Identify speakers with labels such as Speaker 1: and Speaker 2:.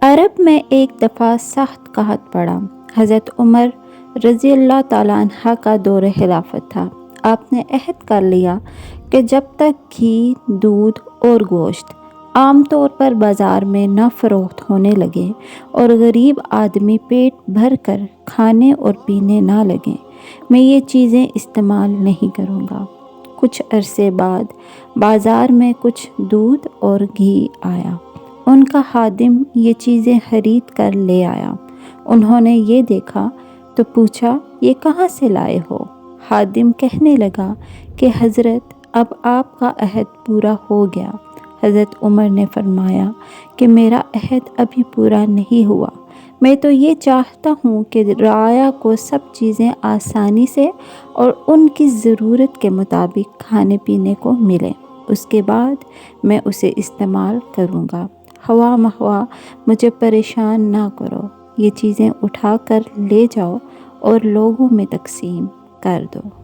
Speaker 1: عرب میں ایک دفعہ سخت قحط پڑا۔ حضرت عمر رضی اللہ تعالیٰ عنہ کا دور خلافت تھا۔ آپ نے عہد کر لیا کہ جب تک گھی، دودھ اور گوشت عام طور پر بازار میں نہ فروخت ہونے لگے اور غریب آدمی پیٹ بھر کر کھانے اور پینے نہ لگیں، میں یہ چیزیں استعمال نہیں کروں گا۔ کچھ عرصے بعد بازار میں کچھ دودھ اور گھی آیا۔ ان کا خادم یہ چیزیں خرید کر لے آیا۔ انہوں نے یہ دیکھا تو پوچھا، یہ کہاں سے لائے ہو؟ خادم کہنے لگا کہ حضرت، اب آپ کا عہد پورا ہو گیا۔ حضرت عمر نے فرمایا کہ میرا عہد ابھی پورا نہیں ہوا۔ میں تو یہ چاہتا ہوں کہ رعایا کو سب چیزیں آسانی سے اور ان کی ضرورت کے مطابق کھانے پینے کو ملیں، اس کے بعد میں اسے استعمال کروں گا۔ خواہ مخواہ مجھے پریشان نہ کرو، یہ چیزیں اٹھا کر لے جاؤ اور لوگوں میں تقسیم کر دو۔